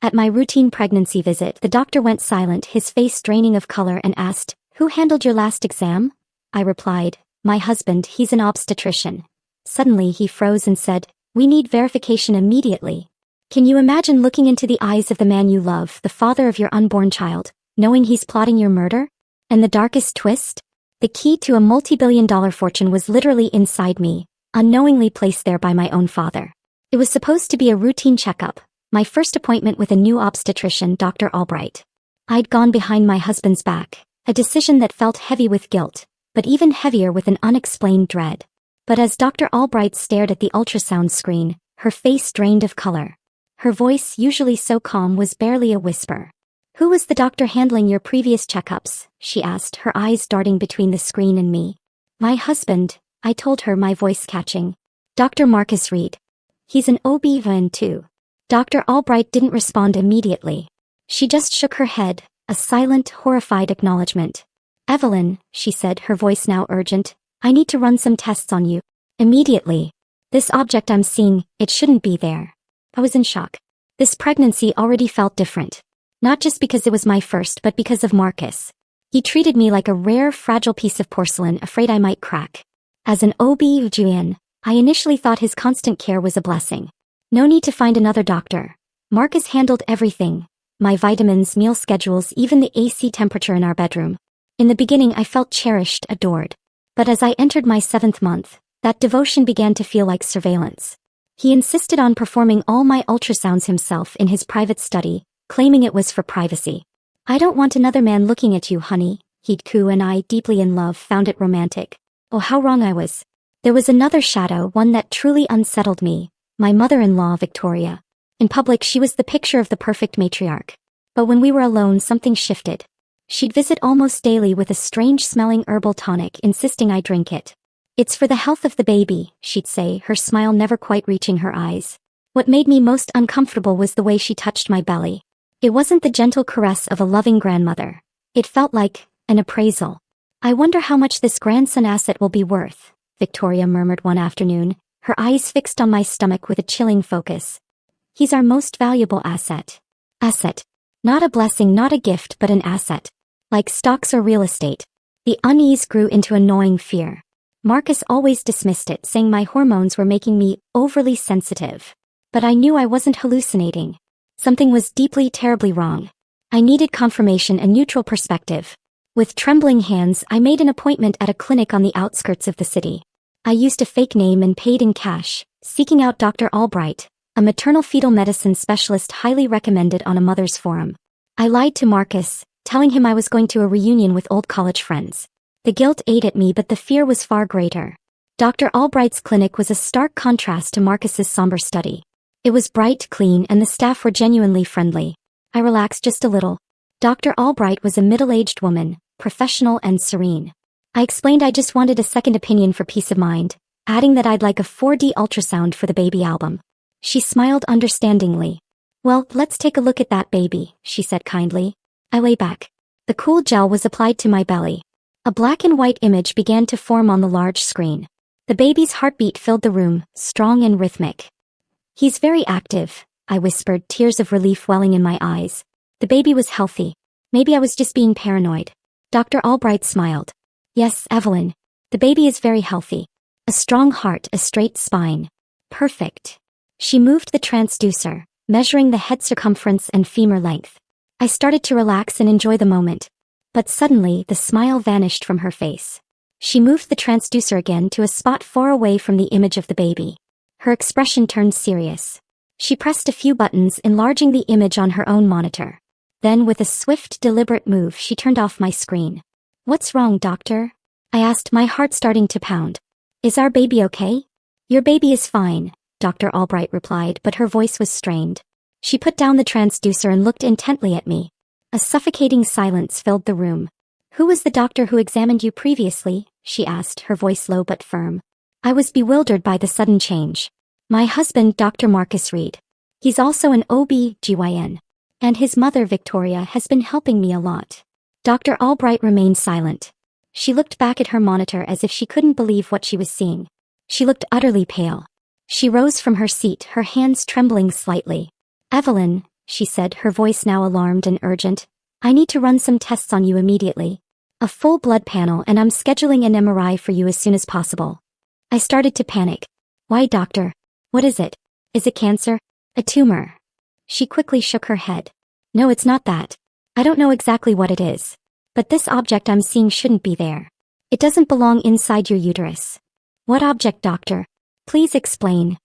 At my routine pregnancy visit, the doctor went silent, his face draining of color, and asked, "Who handled your last exam?" I replied, "My husband, he's an obstetrician." Suddenly he froze and said, "We need verification immediately." Can you imagine looking into the eyes of the man you love, the father of your unborn child, knowing he's plotting your murder? And the darkest twist? The key to a multi-billion-dollar fortune was literally inside me, unknowingly placed there by my own father. It was supposed to be a routine checkup, my first appointment with a new obstetrician, Dr. Albright. I'd gone behind my husband's back, a decision that felt heavy with guilt, but even heavier with an unexplained dread. But as Dr. Albright stared at the ultrasound screen, her face drained of color. Her voice, usually so calm, was barely a whisper. "Who was the doctor handling your previous checkups?" she asked, her eyes darting between the screen and me. "My husband," I told her, my voice catching. "Dr. Marcus Reed. He's an OB-GYN too." Dr. Albright didn't respond immediately. She just shook her head, a silent, horrified acknowledgement. "Evelyn," she said, her voice now urgent, "I need to run some tests on you. Immediately. This object I'm seeing, it shouldn't be there." I was in shock. This pregnancy already felt different. Not just because it was my first, but because of Marcus. He treated me like a rare, fragile piece of porcelain, afraid I might crack. As an OB-GYN, I initially thought his constant care was a blessing. No need to find another doctor. Marcus handled everything. My vitamins, meal schedules, even the AC temperature in our bedroom. In the beginning I felt cherished, adored. But as I entered my 7th month, that devotion began to feel like surveillance. He insisted on performing all my ultrasounds himself in his private study, claiming it was for privacy. "I don't want another man looking at you, honey," he'd coo, and I, deeply in love, found it romantic. Oh, how wrong I was. There was another shadow, one that truly unsettled me. My mother-in-law, Victoria. In public she was the picture of the perfect matriarch. But when we were alone, something shifted. She'd visit almost daily with a strange-smelling herbal tonic, insisting I drink it. "It's for the health of the baby," she'd say, her smile never quite reaching her eyes. What made me most uncomfortable was the way she touched my belly. It wasn't the gentle caress of a loving grandmother. It felt like an appraisal. "I wonder how much this grandson asset will be worth," Victoria murmured one afternoon, her eyes fixed on my stomach with a chilling focus. "He's our most valuable asset." Asset. Not a blessing, not a gift, but an asset. Like stocks or real estate. The unease grew into annoying fear. Marcus always dismissed it, saying my hormones were making me overly sensitive. But I knew I wasn't hallucinating. Something was deeply, terribly wrong. I needed confirmation, a neutral perspective. With trembling hands, I made an appointment at a clinic on the outskirts of the city. I used a fake name and paid in cash, seeking out Dr. Albright, a maternal fetal medicine specialist highly recommended on a mother's forum. I lied to Marcus, telling him I was going to a reunion with old college friends. The guilt ate at me, but the fear was far greater. Dr. Albright's clinic was a stark contrast to Marcus's somber study. It was bright, clean, and the staff were genuinely friendly. I relaxed just a little. Dr. Albright was a middle-aged woman, professional and serene. I explained I just wanted a second opinion for peace of mind, adding that I'd like a 4D ultrasound for the baby album. She smiled understandingly. "Well, let's take a look at that baby," she said kindly. I lay back. The cool gel was applied to my belly. A black and white image began to form on the large screen. The baby's heartbeat filled the room, strong and rhythmic. "He's very active," I whispered, tears of relief welling in my eyes. The baby was healthy. Maybe I was just being paranoid. Dr. Albright smiled. "Yes, Evelyn. The baby is very healthy. A strong heart, a straight spine. Perfect." She moved the transducer, measuring the head circumference and femur length. I started to relax and enjoy the moment. But suddenly, the smile vanished from her face. She moved the transducer again to a spot far away from the image of the baby. Her expression turned serious. She pressed a few buttons, enlarging the image on her own monitor. Then, with a swift, deliberate move, she turned off my screen. "What's wrong, doctor?" I asked, my heart starting to pound. "Is our baby okay?" "Your baby is fine," Dr. Albright replied, but her voice was strained. She put down the transducer and looked intently at me. A suffocating silence filled the room. "Who was the doctor who examined you previously?" she asked, her voice low but firm. I was bewildered by the sudden change. "My husband, Dr. Marcus Reed. He's also an OB-GYN. And his mother, Victoria, has been helping me a lot." Dr. Albright remained silent. She looked back at her monitor as if she couldn't believe what she was seeing. She looked utterly pale. She rose from her seat, her hands trembling slightly. "Evelyn, she said, her voice now alarmed and urgent. I need to run some tests on you immediately. A full blood panel, and I'm scheduling an MRI for you as soon as possible. I started to panic. Why, doctor? What is it? Is it cancer? A tumor? She quickly shook her head. No, it's not that. I don't know exactly what it is. But this object I'm seeing shouldn't be there. It doesn't belong inside your uterus. What object, doctor? Please explain.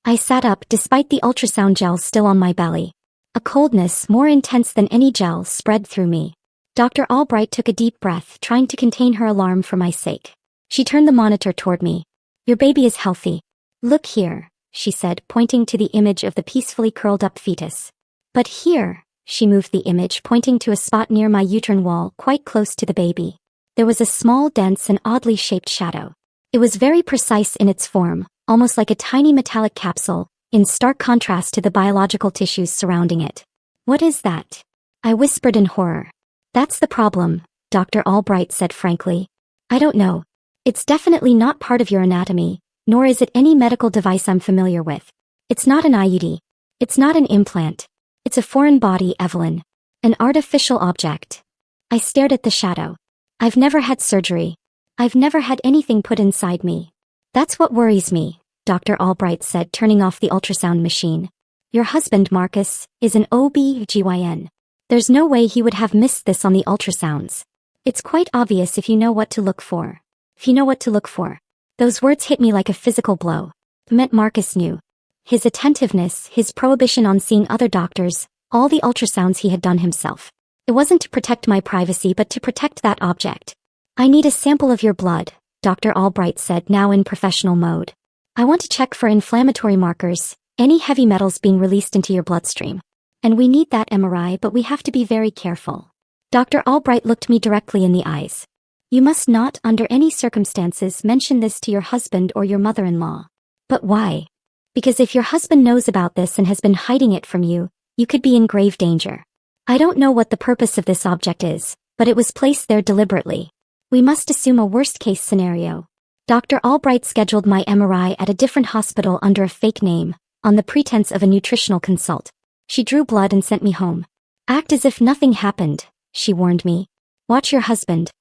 I sat up despite the ultrasound gel still on my belly. A coldness more intense than any gel spread through me. Dr. Albright took a deep breath, trying to contain her alarm for my sake. She turned the monitor toward me. Your baby is healthy. Look here, she said, pointing to the image of the peacefully curled up fetus. But here, she moved the image, pointing to a spot near my uterine wall quite close to the baby. There was a small, dense and oddly shaped shadow. It was very precise in its form, almost like a tiny metallic capsule, in stark contrast to the biological tissues surrounding it. What is that? I whispered in horror. That's the problem, Dr. Albright said frankly. I don't know. It's definitely not part of your anatomy, nor is it any medical device I'm familiar with. It's not an IUD. It's not an implant. It's a foreign body, Evelyn. An artificial object. I stared at the shadow. I've never had surgery. I've never had anything put inside me. That's what worries me, Dr. Albright said, turning off the ultrasound machine. Your husband, Marcus, is an OB-GYN. There's no way he would have missed this on the ultrasounds. It's quite obvious if you know what to look for. If you know what to look for. Those words hit me like a physical blow. It meant Marcus knew. His attentiveness, his prohibition on seeing other doctors, all the ultrasounds he had done himself. It wasn't to protect my privacy but to protect that object. I need a sample of your blood, Dr. Albright said, now in professional mode. I want to check for inflammatory markers, any heavy metals being released into your bloodstream. And we need that MRI, but we have to be very careful. Dr. Albright looked me directly in the eyes. You must not, under any circumstances, mention this to your husband or your mother-in-law. But why? Because if your husband knows about this and has been hiding it from you, you could be in grave danger. I don't know what the purpose of this object is, but it was placed there deliberately. We must assume a worst-case scenario. Dr. Albright scheduled my MRI at a different hospital under a fake name, on the pretense of a nutritional consult. She drew blood and sent me home. Act as if nothing happened, she warned me. Watch your husband.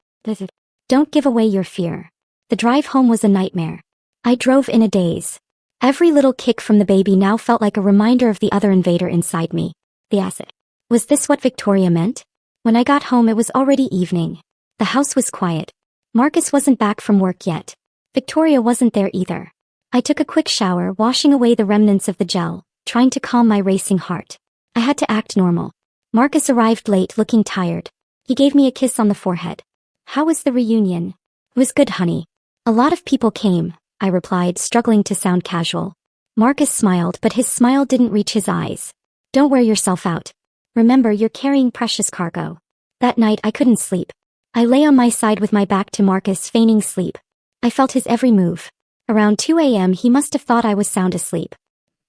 Don't give away your fear. The drive home was a nightmare. I drove in a daze. Every little kick from the baby now felt like a reminder of the other invader inside me. The acid. Was this what Victoria meant? When I got home it was already evening. The house was quiet. Marcus wasn't back from work yet. Victoria wasn't there either. I took a quick shower, washing away the remnants of the gel, trying to calm my racing heart. I had to act normal. Marcus arrived late, looking tired. He gave me a kiss on the forehead. How was the reunion? It was good, honey. A lot of people came, I replied, struggling to sound casual. Marcus smiled, but his smile didn't reach his eyes. Don't wear yourself out. Remember, you're carrying precious cargo. That night I couldn't sleep. I lay on my side with my back to Marcus, feigning sleep. I felt his every move. Around 2 a.m. he must have thought I was sound asleep.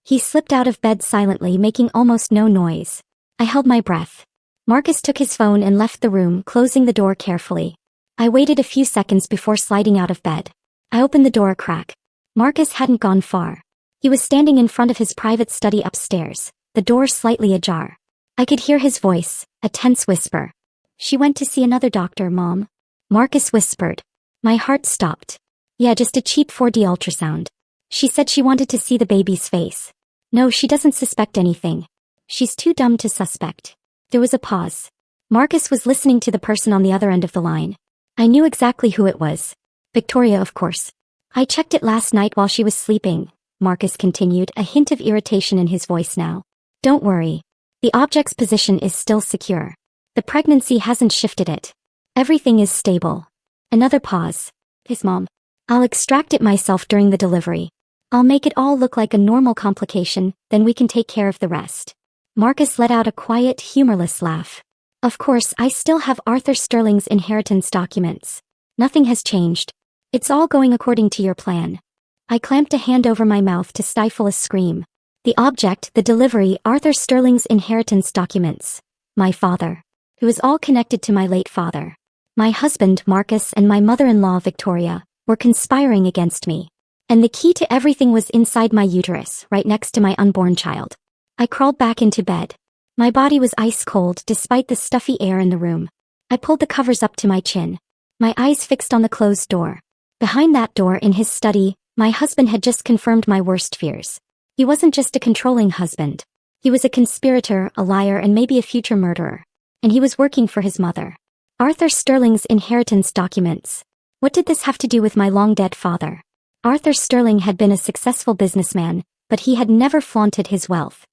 He slipped out of bed silently, making almost no noise. I held my breath. Marcus took his phone and left the room, closing the door carefully. I waited a few seconds before sliding out of bed. I opened the door a crack. Marcus hadn't gone far. He was standing in front of his private study upstairs, the door slightly ajar. I could hear his voice, a tense whisper. She went to see another doctor, Mom. Marcus whispered. My heart stopped. Yeah, just a cheap 4D ultrasound. She said she wanted to see the baby's face. No, she doesn't suspect anything. She's too dumb to suspect. There was a pause. Marcus was listening to the person on the other end of the line. I knew exactly who it was. Victoria, of course. I checked it last night while she was sleeping, Marcus continued, a hint of irritation in his voice now. Don't worry. The object's position is still secure. The pregnancy hasn't shifted it. Everything is stable. Another pause. His mom. I'll extract it myself during the delivery. I'll make it all look like a normal complication, then we can take care of the rest. Marcus let out a quiet, humorless laugh. Of course, I still have Arthur Sterling's inheritance documents. Nothing has changed. It's all going according to your plan. I clamped a hand over my mouth to stifle a scream. The object, the delivery, Arthur Sterling's inheritance documents. My father. It was all connected to my late father. My husband, Marcus, and my mother-in-law, Victoria, were conspiring against me. And the key to everything was inside my uterus, right next to my unborn child. I crawled back into bed. My body was ice cold despite the stuffy air in the room. I pulled the covers up to my chin, my eyes fixed on the closed door. Behind that door in his study, my husband had just confirmed my worst fears. He wasn't just a controlling husband. He was a conspirator, a liar, and maybe a future murderer. And he was working for his mother. Arthur Sterling's inheritance documents. What did this have to do with my long-dead father? Arthur Sterling had been a successful businessman, but he had never flaunted his wealth.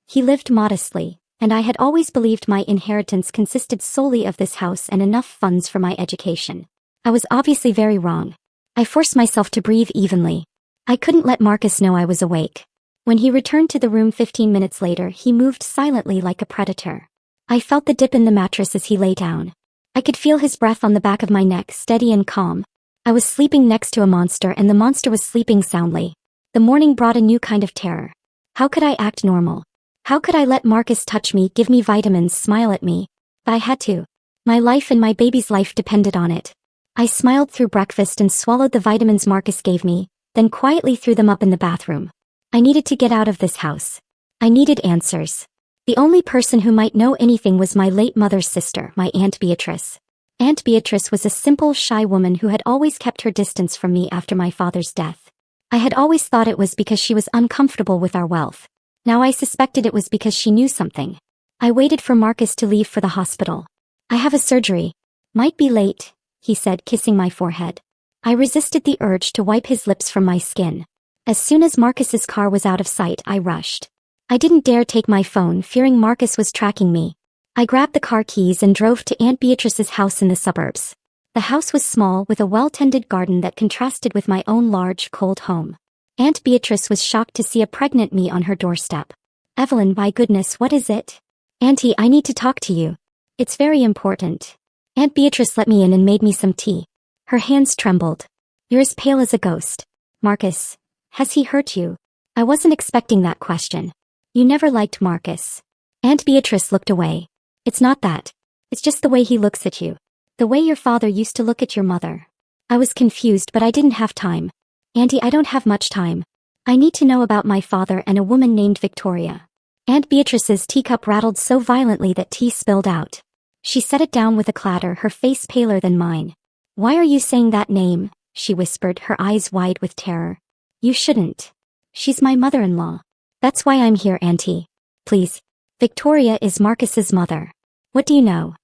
He lived modestly, and I had always believed my inheritance consisted solely of this house and enough funds for my education. I was obviously very wrong. I forced myself to breathe evenly. I couldn't let Marcus know I was awake. When he returned to the room 15 minutes later, he moved silently like a predator. I felt the dip in the mattress as he lay down. I could feel his breath on the back of my neck, steady and calm. I was sleeping next to a monster and the monster was sleeping soundly. The morning brought a new kind of terror. How could I act normal? How could I let Marcus touch me, give me vitamins, smile at me? But I had to. My life and my baby's life depended on it. I smiled through breakfast and swallowed the vitamins Marcus gave me, then quietly threw them up in the bathroom. I needed to get out of this house. I needed answers. The only person who might know anything was my late mother's sister, my Aunt Beatrice. Aunt Beatrice was a simple, shy woman who had always kept her distance from me after my father's death. I had always thought it was because she was uncomfortable with our wealth. Now I suspected it was because she knew something. I waited for Marcus to leave for the hospital. I have a surgery. Might be late, he said, kissing my forehead. I resisted the urge to wipe his lips from my skin. As soon as Marcus's car was out of sight, I rushed. I didn't dare take my phone, fearing Marcus was tracking me. I grabbed the car keys and drove to Aunt Beatrice's house in the suburbs. The house was small, with a well-tended garden that contrasted with my own large, cold home. Aunt Beatrice was shocked to see a pregnant me on her doorstep. "Evelyn, my goodness, what is it?" "Auntie, I need to talk to you. It's very important." Aunt Beatrice let me in and made me some tea. Her hands trembled. "You're as pale as a ghost. Marcus, has he hurt you?" I wasn't expecting that question. "You never liked Marcus." Aunt Beatrice looked away. "It's not that. It's just the way he looks at you. The way your father used to look at your mother." I was confused, but I didn't have time. "Auntie, I don't have much time. I need to know about my father and a woman named Victoria." Aunt Beatrice's teacup rattled so violently that tea spilled out. She set it down with a clatter, her face paler than mine. "Why are you saying that name?" she whispered, her eyes wide with terror. "You shouldn't. She's my mother-in-law. That's why I'm here, Auntie. Please. Victoria is Marcus's mother. What do you know?"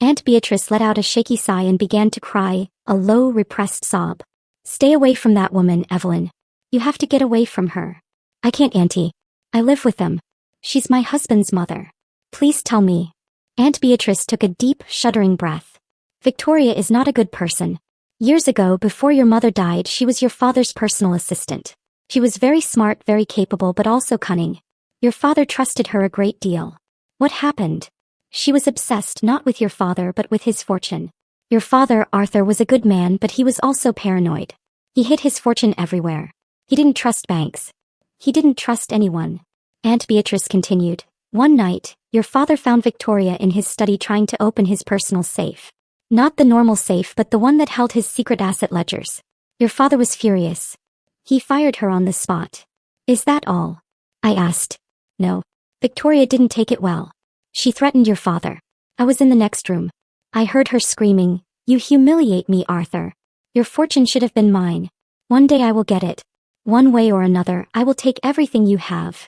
Aunt Beatrice let out a shaky sigh and began to cry, a low, repressed sob. "Stay away from that woman, Evelyn. You have to get away from her." "I can't, Auntie. I live with them. She's my husband's mother. Please tell me." Aunt Beatrice took a deep, shuddering breath. "Victoria is not a good person. Years ago, before your mother died, she was your father's personal assistant. She was very smart, very capable, but also cunning. Your father trusted her a great deal. What happened? She was obsessed not with your father but with his fortune. Your father, Arthur, was a good man, but he was also paranoid. He hid his fortune everywhere. He didn't trust banks. He didn't trust anyone." Aunt Beatrice continued. "One night, your father found Victoria in his study trying to open his personal safe. Not the normal safe, but the one that held his secret asset ledgers. Your father was furious. He fired her on the spot." "Is that all?" I asked. "No. Victoria didn't take it well. She threatened your father." I was in the next room. I heard her screaming, "You humiliate me, Arthur. Your fortune should have been mine. One day I will get it. One way or another, I will take everything you have."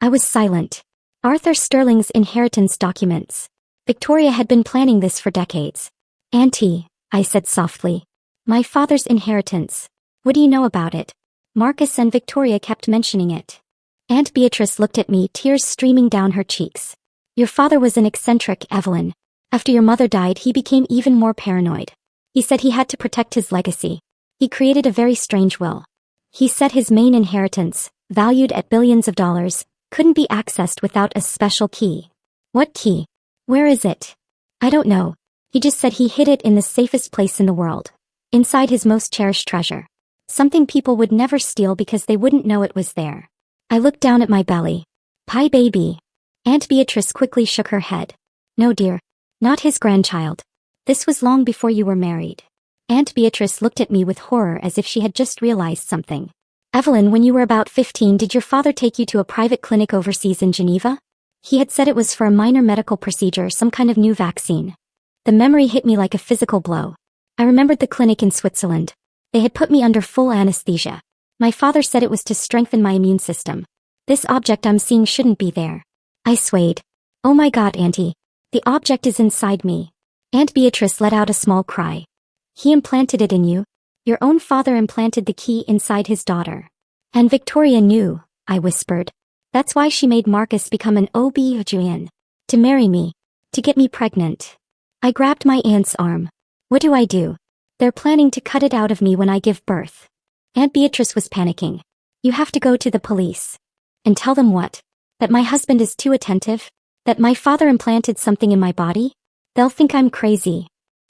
I was silent. Arthur Sterling's inheritance documents. Victoria had been planning this for decades. "Auntie," I said softly. "My father's inheritance. What do you know about it?" Marcus and Victoria kept mentioning it. Aunt Beatrice looked at me, tears streaming down her cheeks. "Your father was an eccentric, Evelyn. After your mother died, he became even more paranoid. He said he had to protect his legacy. He created a very strange will. He said his main inheritance, valued at billions of dollars, couldn't be accessed without a special key." "What key? Where is it?" "I don't know. He just said he hid it in the safest place in the world. Inside his most cherished treasure. Something people would never steal because they wouldn't know it was there." I looked down at my belly. "Pie baby." Aunt Beatrice quickly shook her head. "No, dear. Not his grandchild. This was long before you were married." Aunt Beatrice looked at me with horror as if she had just realized something. "Evelyn, when you were about 15, did your father take you to a private clinic overseas in Geneva?" He had said it was for a minor medical procedure, some kind of new vaccine. The memory hit me like a physical blow. I remembered the clinic in Switzerland. They had put me under full anesthesia. My father said it was to strengthen my immune system. This object I'm seeing shouldn't be there. I swayed. Oh my God, Auntie. The object is inside me. Aunt Beatrice let out a small cry. He implanted it in you? Your own father implanted the key inside his daughter. And Victoria knew, I whispered. That's why she made Marcus become an OB-GYN. To marry me. To get me pregnant. I grabbed my aunt's arm. What do I do? They're planning to cut it out of me when I give birth. Aunt Beatrice was panicking. You have to go to the police. And tell them what? That my husband is too attentive? That my father implanted something in my body? They'll think I'm crazy.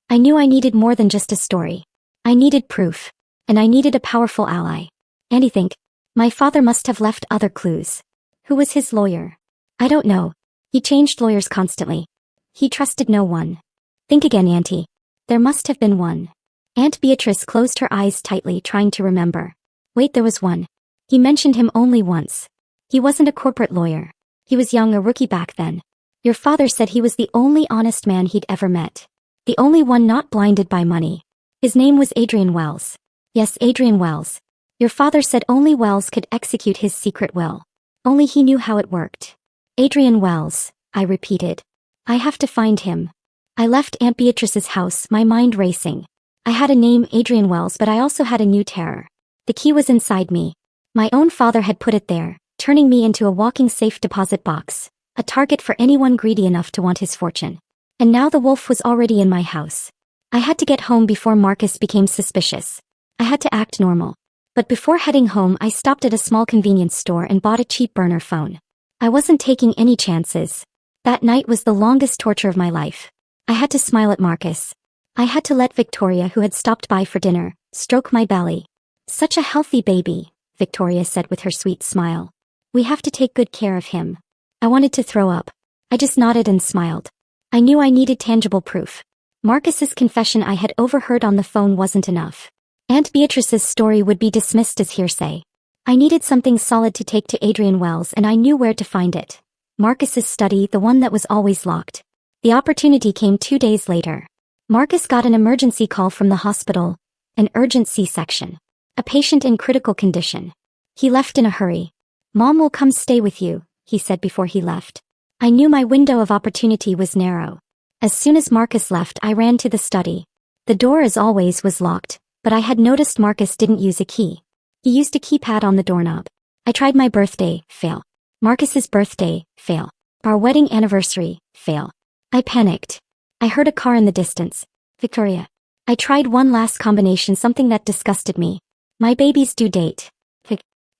I knew I needed more than just a story. I needed proof. And I needed a powerful ally. And you think? My father must have left other clues. Who was his lawyer? I don't know. He changed lawyers constantly. He trusted no one. Think again, Auntie. There must have been one. Aunt Beatrice closed her eyes tightly, trying to remember. Wait, there was one. He mentioned him only once. He wasn't a corporate lawyer. He was young, a rookie back then. Your father said he was the only honest man he'd ever met. The only one not blinded by money. His name was Adrian Wells. Yes, Adrian Wells. Your father said only Wells could execute his secret will. Only he knew how it worked. Adrian Wells, I repeated. I have to find him. I left Aunt Beatrice's house, my mind racing. I had a name, Adrian Wells, but I also had a new terror. The key was inside me. My own father had put it there, turning me into a walking safe deposit box, a target for anyone greedy enough to want his fortune. And now the wolf was already in my house. I had to get home before Marcus became suspicious. I had to act normal. But before heading home, I stopped at a small convenience store and bought a cheap burner phone. I wasn't taking any chances. That night was the longest torture of my life. I had to smile at Marcus. I had to let Victoria, who had stopped by for dinner, stroke my belly. Such a healthy baby, Victoria said with her sweet smile. We have to take good care of him. I wanted to throw up. I just nodded and smiled. I knew I needed tangible proof. Marcus's confession I had overheard on the phone wasn't enough. Aunt Beatrice's story would be dismissed as hearsay. I needed something solid to take to Adrian Wells, and I knew where to find it. Marcus's study, the one that was always locked. The opportunity came 2 days later. Marcus got an emergency call from the hospital. An urgent C-section. A patient in critical condition. He left in a hurry. Mom will come stay with you, he said before he left. I knew my window of opportunity was narrow. As soon as Marcus left, I ran to the study. The door, as always, was locked, but I had noticed Marcus didn't use a key. He used a keypad on the doorknob. I tried my birthday, fail. Marcus's birthday, fail. Our wedding anniversary, fail. I panicked. I heard a car in the distance. Victoria. I tried one last combination, something that disgusted me. My baby's due date.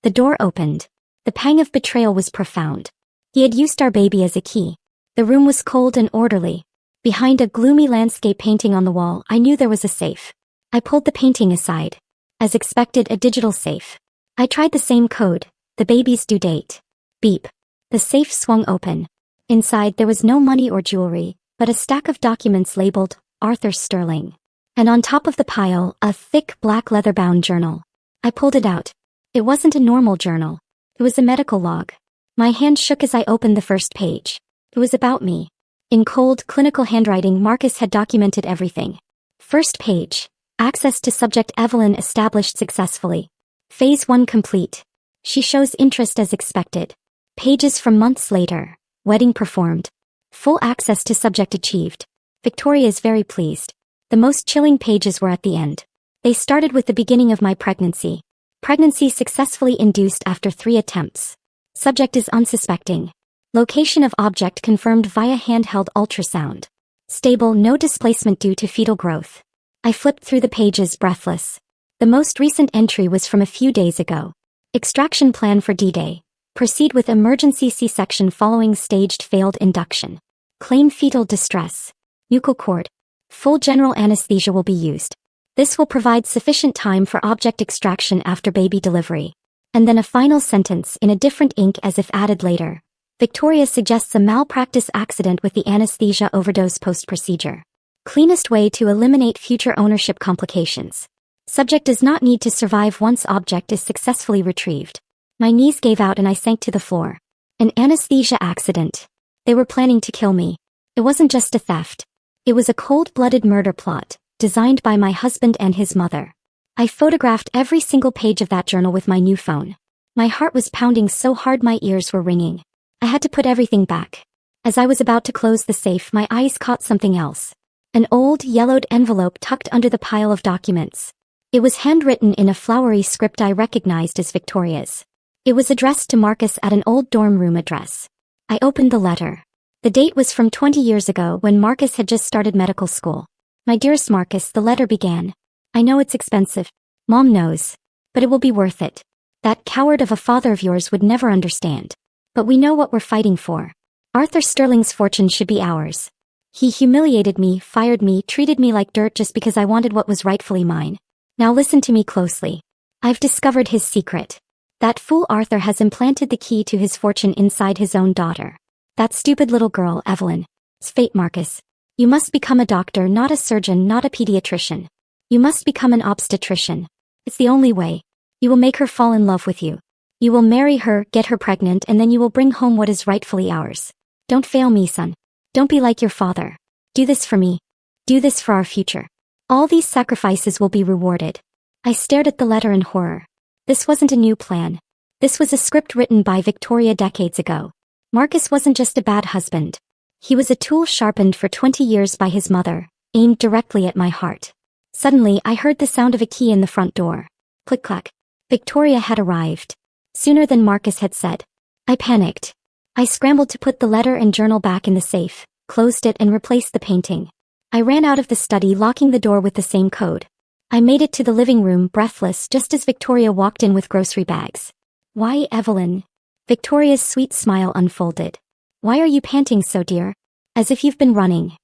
The door opened. The pang of betrayal was profound. He had used our baby as a key. The room was cold and orderly. Behind a gloomy landscape painting on the wall, I knew there was a safe. I pulled the painting aside. As expected, a digital safe. I tried the same code, the baby's due date. Beep. The safe swung open. Inside there was no money or jewelry, but a stack of documents labeled Arthur Sterling. And on top of the pile, a thick black leather-bound journal. I pulled it out. It wasn't a normal journal. It was a medical log. My hand shook as I opened the first page. It was about me. In cold, clinical handwriting, Marcus had documented everything. First page. Access to subject Evelyn established successfully. Phase 1 complete. She shows interest as expected. Pages from months later. Wedding performed. Full access to subject achieved. Victoria is very pleased. The most chilling pages were at the end. They started with the beginning of my pregnancy. Pregnancy successfully induced after 3 attempts. Subject is unsuspecting. Location of object confirmed via handheld ultrasound. Stable, no displacement due to fetal growth. I flipped through the pages breathless. The most recent entry was from a few days ago. Extraction plan for D-Day. Proceed with emergency C-section following staged failed induction. Claim fetal distress. Nuchal cord. Full general anesthesia will be used. This will provide sufficient time for object extraction after baby delivery. And then a final sentence in a different ink as if added later. Victoria suggests a malpractice accident with the anesthesia overdose post-procedure. Cleanest way to eliminate future ownership complications. Subject does not need to survive once object is successfully retrieved. My knees gave out and I sank to the floor. An anesthesia accident. They were planning to kill me. It wasn't just a theft. It was a cold-blooded murder plot, designed by my husband and his mother. I photographed every single page of that journal with my new phone. My heart was pounding so hard my ears were ringing. I had to put everything back. As I was about to close the safe, my eyes caught something else. An old, yellowed envelope tucked under the pile of documents. It was handwritten in a flowery script I recognized as Victoria's. It was addressed to Marcus at an old dorm room address. I opened the letter. The date was from 20 years ago when Marcus had just started medical school. My dearest Marcus, the letter began. I know it's expensive. Mom knows. But it will be worth it. That coward of a father of yours would never understand. But we know what we're fighting for. Arthur Sterling's fortune should be ours. He humiliated me, fired me, treated me like dirt just because I wanted what was rightfully mine. Now listen to me closely. I've discovered his secret. That fool Arthur has implanted the key to his fortune inside his own daughter. That stupid little girl, Evelyn. It's fate, Marcus. You must become a doctor, not a surgeon, not a pediatrician. You must become an obstetrician. It's the only way. You will make her fall in love with you. You will marry her, get her pregnant, and then you will bring home what is rightfully ours. Don't fail me, son. Don't be like your father. Do this for me. Do this for our future. All these sacrifices will be rewarded. I stared at the letter in horror. This wasn't a new plan. This was a script written by Victoria decades ago. Marcus wasn't just a bad husband. He was a tool sharpened for 20 years by his mother, aimed directly at my heart. Suddenly, I heard the sound of a key in the front door. Click-clack. Victoria had arrived. Sooner than Marcus had said. I panicked. I scrambled to put the letter and journal back in the safe, closed it and replaced the painting. I ran out of the study, locking the door with the same code. I made it to the living room, breathless, just as Victoria walked in with grocery bags. Why, Evelyn? Victoria's sweet smile unfolded. Why are you panting so, dear? As if you've been running.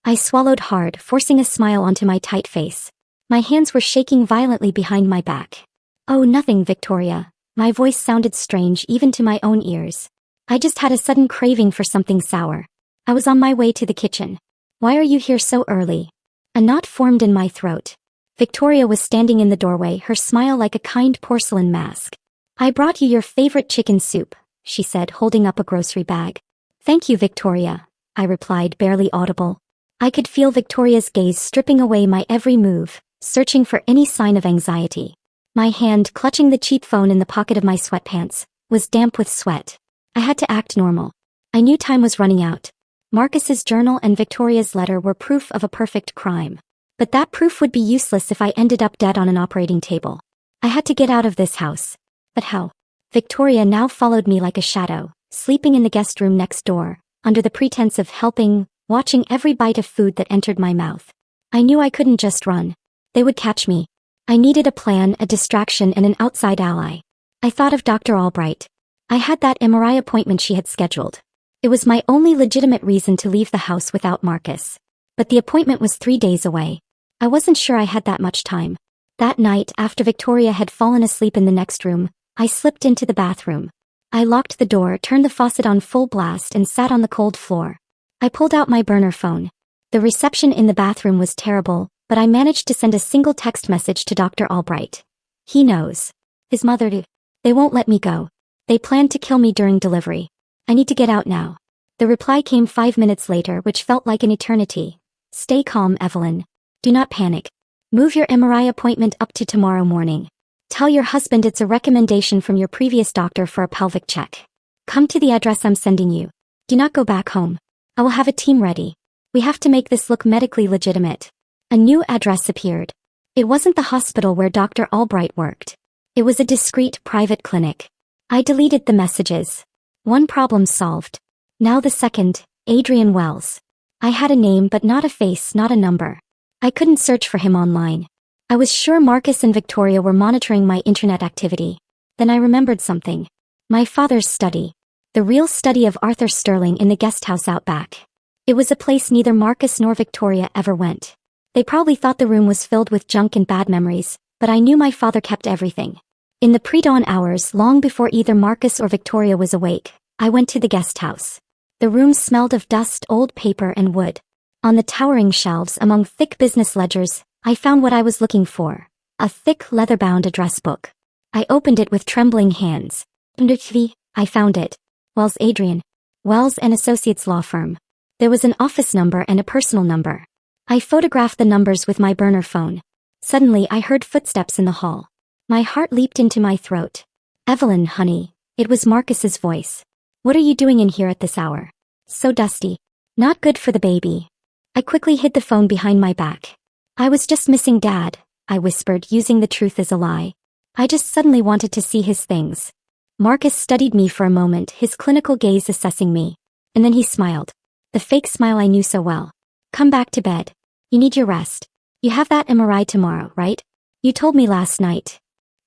I swallowed hard, forcing a smile onto my tight face. My hands were shaking violently behind my back. Oh, nothing, Victoria. My voice sounded strange even to my own ears. I just had a sudden craving for something sour. I was on my way to the kitchen. Why are you here so early? A knot formed in my throat. Victoria was standing in the doorway, her smile like a kind porcelain mask. I brought you your favorite chicken soup, she said, holding up a grocery bag. Thank you, Victoria, I replied, barely audible. I could feel Victoria's gaze stripping away my every move, searching for any sign of anxiety. My hand, clutching the cheap phone in the pocket of my sweatpants, was damp with sweat. I had to act normal. I knew time was running out. Marcus's journal and Victoria's letter were proof of a perfect crime. But that proof would be useless if I ended up dead on an operating table. I had to get out of this house. But how? Victoria now followed me like a shadow, sleeping in the guest room next door, under the pretense of helping, watching every bite of food that entered my mouth. I knew I couldn't just run. They would catch me. I needed a plan, a distraction, and an outside ally. I thought of Dr. Albright. I had that MRI appointment she had scheduled. It was my only legitimate reason to leave the house without Marcus. But the appointment was 3 days away. I wasn't sure I had that much time. That night, after Victoria had fallen asleep in the next room, I slipped into the bathroom. I locked the door, turned the faucet on full blast, and sat on the cold floor. I pulled out my burner phone. The reception in the bathroom was terrible, but I managed to send a single text message to Dr. Albright. He knows. His mother too. They won't let me go. They plan to kill me during delivery. I need to get out now. The reply came 5 minutes later, which felt like an eternity. Stay calm, Evelyn. Do not panic. Move your MRI appointment up to tomorrow morning. Tell your husband it's a recommendation from your previous doctor for a pelvic check. Come to the address I'm sending you. Do not go back home. I will have a team ready. We have to make this look medically legitimate. A new address appeared. It wasn't the hospital where Dr. Albright worked. It was a discreet private clinic. I deleted the messages. One problem solved. Now the second, Adrian Wells. I had a name but not a face, not a number. I couldn't search for him online. I was sure Marcus and Victoria were monitoring my internet activity. Then I remembered something. My father's study. The real study of Arthur Sterling in the guest house out back. It was a place neither Marcus nor Victoria ever went. They probably thought the room was filled with junk and bad memories, but I knew my father kept everything. In the pre-dawn hours, long before either Marcus or Victoria was awake, I went to the guest house. The room smelled of dust, old paper, and wood. On the towering shelves among thick business ledgers, I found what I was looking for. A thick leather-bound address book. I opened it with trembling hands. I found it. Wells Adrian. Wells and Associates law firm. There was an office number and a personal number. I photographed the numbers with my burner phone. Suddenly I heard footsteps in the hall. My heart leaped into my throat. Evelyn, honey. It was Marcus's voice. What are you doing in here at this hour? So dusty. Not good for the baby. I quickly hid the phone behind my back. I was just missing Dad, I whispered, using the truth as a lie. I just suddenly wanted to see his things. Marcus studied me for a moment, his clinical gaze assessing me. And then he smiled. The fake smile I knew so well. Come back to bed. You need your rest. You have that MRI tomorrow, right? You told me last night.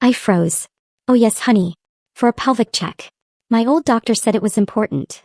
I froze. Oh yes, honey. For a pelvic check. My old doctor said it was important.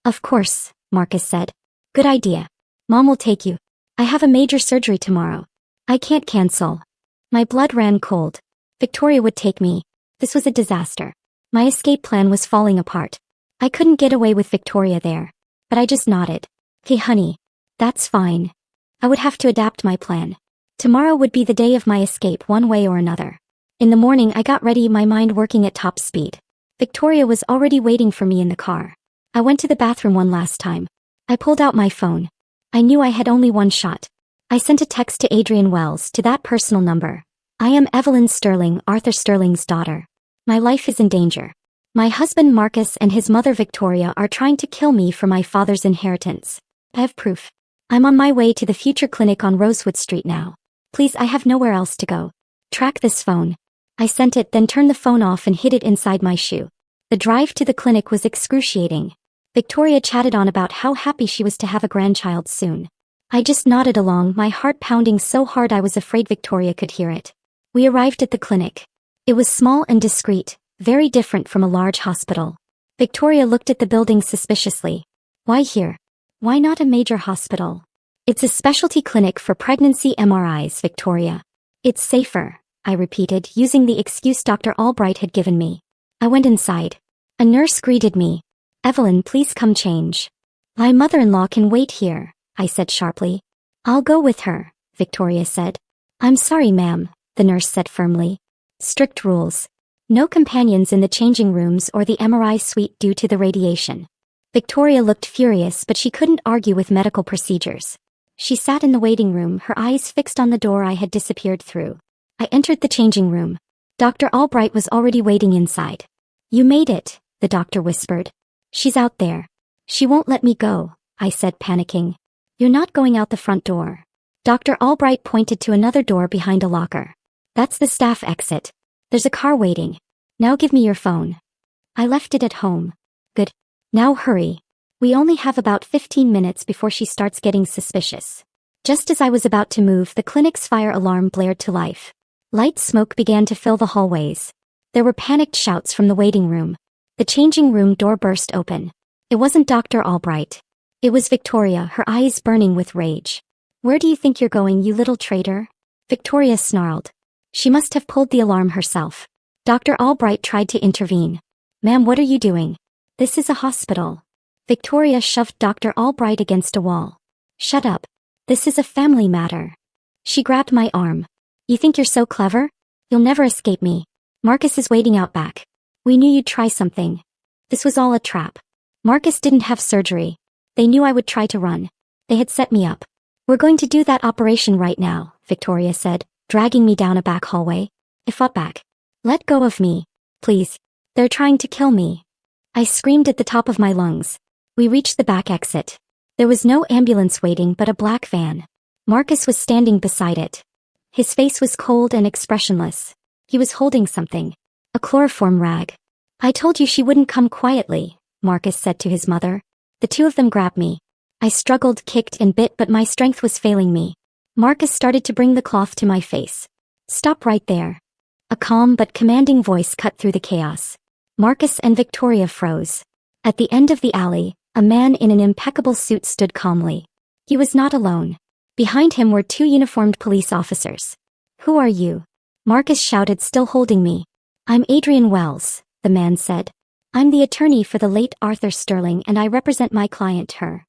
Of course, Marcus said. Good idea. Mom will take you. I have a major surgery tomorrow. I can't cancel. My blood ran cold. Victoria would take me. This was a disaster. My escape plan was falling apart. I couldn't get away with Victoria there. But I just nodded. Hey honey. That's fine. I would have to adapt my plan. Tomorrow would be the day of my escape one way or another. In the morning I got ready, my mind working at top speed. Victoria was already waiting for me in the car. I went to the bathroom one last time. I pulled out my phone. I knew I had only one shot. I sent a text to Adrian Wells, to that personal number. I am Evelyn Sterling, Arthur Sterling's daughter. My life is in danger. My husband Marcus and his mother Victoria are trying to kill me for my father's inheritance. I have proof. I'm on my way to the future clinic on Rosewood Street now. Please, I have nowhere else to go. Track this phone. I sent it, then turned the phone off and hid it inside my shoe. The drive to the clinic was excruciating. Victoria chatted on about how happy she was to have a grandchild soon. I just nodded along, my heart pounding so hard I was afraid Victoria could hear it. We arrived at the clinic. It was small and discreet, very different from a large hospital. Victoria looked at the building suspiciously. Why here? Why not a major hospital? It's a specialty clinic for pregnancy MRIs, Victoria. It's safer, I repeated, using the excuse Dr. Albright had given me. I went inside. A nurse greeted me. Evelyn, please come change. My mother-in-law can wait here, I said sharply. I'll go with her, Victoria said. I'm sorry, ma'am, the nurse said firmly. Strict rules. No companions in the changing rooms or the MRI suite due to the radiation. Victoria looked furious, but she couldn't argue with medical procedures. She sat in the waiting room, her eyes fixed on the door I had disappeared through. I entered the changing room. Dr. Albright was already waiting inside. You made it, the doctor whispered. She's out there. She won't let me go, I said, panicking. You're not going out the front door. Dr. Albright pointed to another door behind a locker. That's the staff exit. There's a car waiting. Now give me your phone. I left it at home. Good. Now hurry. We only have about 15 minutes before she starts getting suspicious. Just as I was about to move, the clinic's fire alarm blared to life. Light smoke began to fill the hallways. There were panicked shouts from the waiting room. The changing room door burst open. It wasn't Dr. Albright. It was Victoria, her eyes burning with rage. Where do you think you're going, you little traitor? Victoria snarled. She must have pulled the alarm herself. Dr. Albright tried to intervene. Ma'am, what are you doing? This is a hospital. Victoria shoved Dr. Albright against a wall. Shut up. This is a family matter. She grabbed my arm. You think you're so clever? You'll never escape me. Marcus is waiting out back. We knew you'd try something. This was all a trap. Marcus didn't have surgery. They knew I would try to run. They had set me up. We're going to do that operation right now, Victoria said, dragging me down a back hallway. I fought back. Let go of me. Please. They're trying to kill me. I screamed at the top of my lungs. We reached the back exit. There was no ambulance waiting but a black van. Marcus was standing beside it. His face was cold and expressionless. He was holding something. A chloroform rag. I told you she wouldn't come quietly, Marcus said to his mother. The two of them grabbed me. I struggled, kicked and bit, but my strength was failing me. Marcus started to bring the cloth to my face. Stop right there. A calm but commanding voice cut through the chaos. Marcus and Victoria froze. At the end of the alley, a man in an impeccable suit stood calmly. He was not alone. Behind him were two uniformed police officers. Who are you? Marcus shouted, still holding me. I'm Adrian Wells, the man said. I'm the attorney for the late Arthur Sterling and I represent my client, her.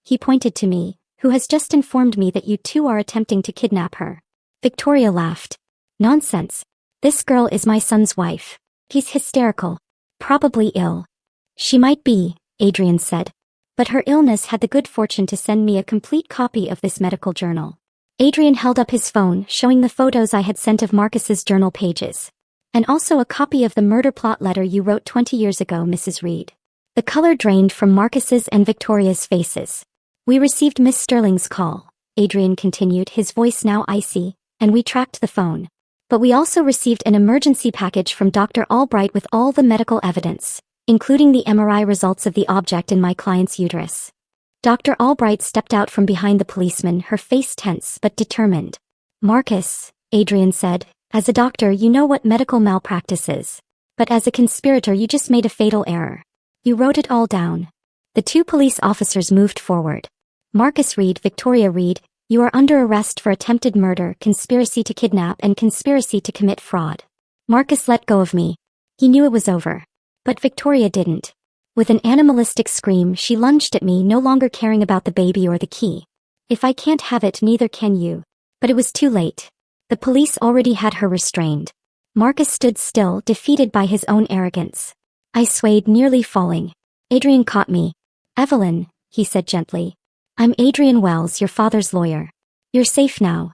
He pointed to me, who has just informed me that you two are attempting to kidnap her. Victoria laughed. Nonsense. This girl is my son's wife. He's hysterical. Probably ill. She might be, Adrian said. but her illness had the good fortune to send me a complete copy of this medical journal. Adrian held up his phone, showing the photos I had sent of Marcus's journal pages. And also a copy of the murder plot letter you wrote 20 years ago, Mrs. Reed. The color drained from Marcus's and Victoria's faces. We received Miss Sterling's call, Adrian continued, his voice now icy, and we tracked the phone. But we also received an emergency package from Dr. Albright with all the medical evidence, including the MRI results of the object in my client's uterus. Dr. Albright stepped out from behind the policeman, her face tense but determined. Marcus, Adrian said, as a doctor you know what medical malpractice is. But as a conspirator you just made a fatal error. You wrote it all down. The two police officers moved forward. Marcus Reed, Victoria Reed, you are under arrest for attempted murder, conspiracy to kidnap and conspiracy to commit fraud. Marcus let go of me. He knew it was over. But Victoria didn't. With an animalistic scream she lunged at me, no longer caring about the baby or the key. If I can't have it, neither can you. But it was too late. The police already had her restrained. Marcus stood still, defeated by his own arrogance. I swayed, nearly falling. Adrian caught me. Evelyn, he said gently. I'm Adrian Wells, your father's lawyer. You're safe now.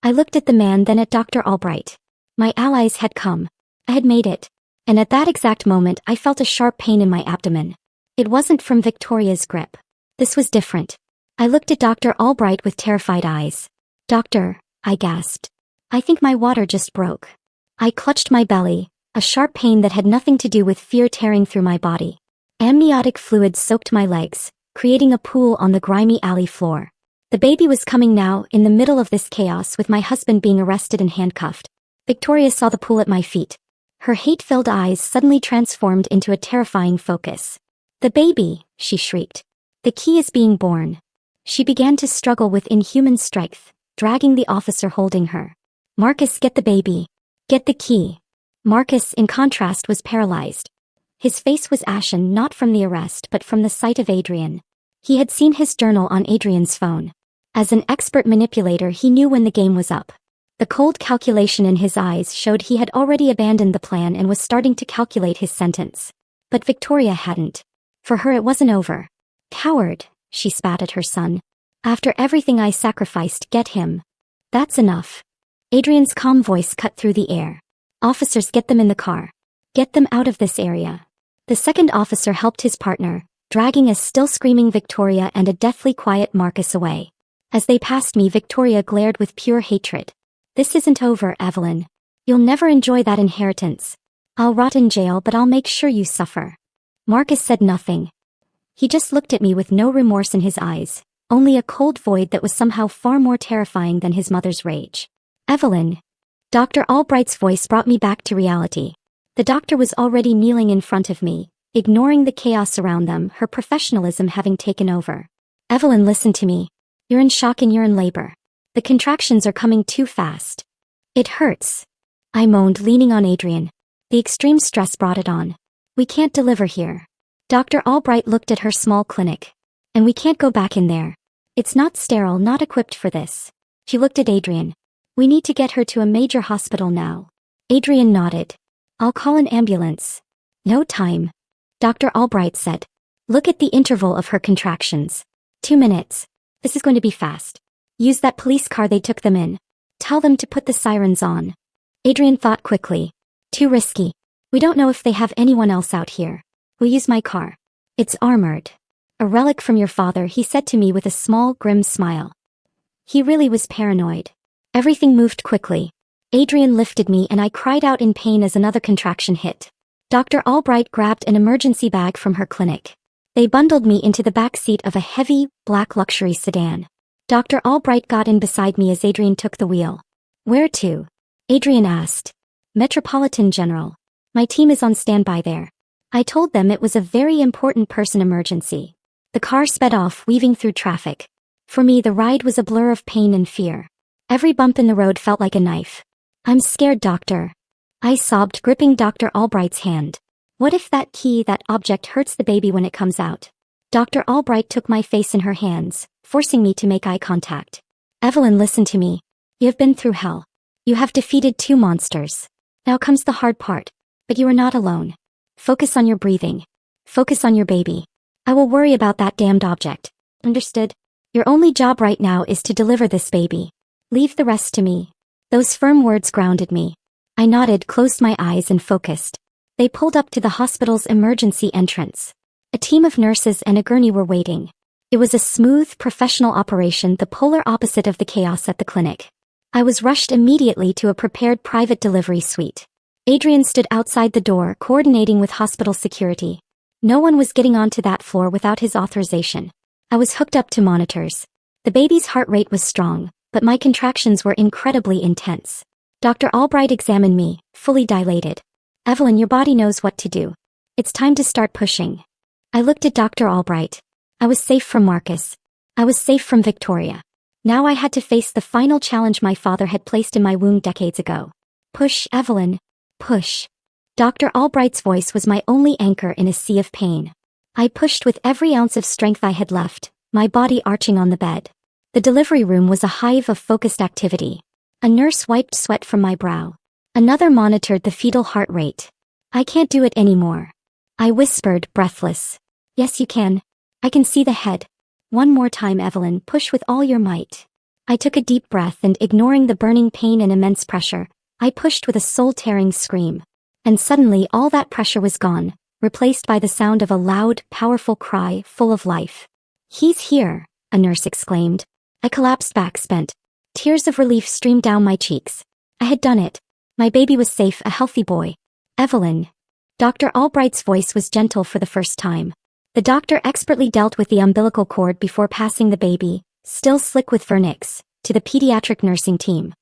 I looked at the man, then at Dr. Albright. My allies had come. I had made it. And at that exact moment I felt a sharp pain in my abdomen. It wasn't from Victoria's grip. This was different. I looked at Dr. Albright with terrified eyes. Doctor, I gasped. I think my water just broke. I clutched my belly, a sharp pain that had nothing to do with fear tearing through my body. Amniotic fluid soaked my legs, creating a pool on the grimy alley floor. The baby was coming now, in the middle of this chaos, with my husband being arrested and handcuffed. Victoria saw the pool at my feet. Her hate-filled eyes suddenly transformed into a terrifying focus. The baby, she shrieked. The key is being born. She began to struggle with inhuman strength, dragging the officer holding her. Marcus, get the baby. Get the key. Marcus, in contrast, was paralyzed. His face was ashen, not from the arrest but from the sight of Adrian. He had seen his journal on Adrian's phone. As an expert manipulator he knew when the game was up. The cold calculation in his eyes showed he had already abandoned the plan and was starting to calculate his sentence. But Victoria hadn't. For her it wasn't over. Coward, she spat at her son. After everything I sacrificed, get him. That's enough. Adrian's calm voice cut through the air. Officers, get them in the car. Get them out of this area. The second officer helped his partner, dragging a still screaming Victoria and a deathly quiet Marcus away. As they passed me, Victoria glared with pure hatred. This isn't over, Evelyn. You'll never enjoy that inheritance. I'll rot in jail, but I'll make sure you suffer. Marcus said nothing. He just looked at me with no remorse in his eyes, only a cold void that was somehow far more terrifying than his mother's rage. Evelyn. Dr. Albright's voice brought me back to reality. The doctor was already kneeling in front of me, ignoring the chaos around them, her professionalism having taken over. Evelyn, listen to me. You're in shock and you're in labor. The contractions are coming too fast. It hurts. I moaned, leaning on Adrian. The extreme stress brought it on. We can't deliver here. Dr. Albright looked at her small clinic. And we can't go back in there. It's not sterile, not equipped for this. She looked at Adrian. We need to get her to a major hospital now. Adrian nodded. I'll call an ambulance. No time. Dr. Albright said. Look at the interval of her contractions. 2 minutes. This is going to be fast. Use that police car they took them in. Tell them to put the sirens on. Adrian thought quickly. Too risky. We don't know if they have anyone else out here. We'll use my car. It's armored. A relic from your father, he said to me with a small, grim smile. He really was paranoid. Everything moved quickly. Adrian lifted me and I cried out in pain as another contraction hit. Dr. Albright grabbed an emergency bag from her clinic. They bundled me into the back seat of a heavy, black luxury sedan. Dr. Albright got in beside me as Adrian took the wheel. Where to? Adrian asked. Metropolitan General. My team is on standby there. I told them it was a very important person emergency. The car sped off, weaving through traffic. For me, the ride was a blur of pain and fear. Every bump in the road felt like a knife. I'm scared, doctor. I sobbed, gripping Dr. Albright's hand. What if that key, that object, hurts the baby when it comes out? Dr. Albright took my face in her hands, forcing me to make eye contact. Evelyn, listen to me. You have been through hell. You have defeated 2 monsters. Now comes the hard part. But you are not alone. Focus on your breathing. Focus on your baby. I will worry about that damned object. Understood? Your only job right now is to deliver this baby. Leave the rest to me. Those firm words grounded me. I nodded, closed my eyes and focused. They pulled up to the hospital's emergency entrance. A team of nurses and a gurney were waiting. It was a smooth, professional operation, the polar opposite of the chaos at the clinic. I was rushed immediately to a prepared private delivery suite. Adrian stood outside the door, coordinating with hospital security. No one was getting onto that floor without his authorization. I was hooked up to monitors. The baby's heart rate was strong, but my contractions were incredibly intense. Dr. Albright examined me, fully dilated. Evelyn, your body knows what to do. It's time to start pushing. I looked at Dr. Albright. I was safe from Marcus. I was safe from Victoria. Now I had to face the final challenge my father had placed in my womb decades ago. Push, Evelyn. Push. Dr. Albright's voice was my only anchor in a sea of pain. I pushed with every ounce of strength I had left, my body arching on the bed. The delivery room was a hive of focused activity. A nurse wiped sweat from my brow. Another monitored the fetal heart rate. I can't do it anymore. I whispered, breathless. Yes, you can. I can see the head. One more time, Evelyn, push with all your might. I took a deep breath and, ignoring the burning pain and immense pressure, I pushed with a soul-tearing scream. And suddenly all that pressure was gone, replaced by the sound of a loud, powerful cry full of life. He's here, a nurse exclaimed. I collapsed back, spent. Tears of relief streamed down my cheeks. I had done it. My baby was safe, a healthy boy. Evelyn. Dr. Albright's voice was gentle for the first time. The doctor expertly dealt with the umbilical cord before passing the baby, still slick with vernix, to the pediatric nursing team.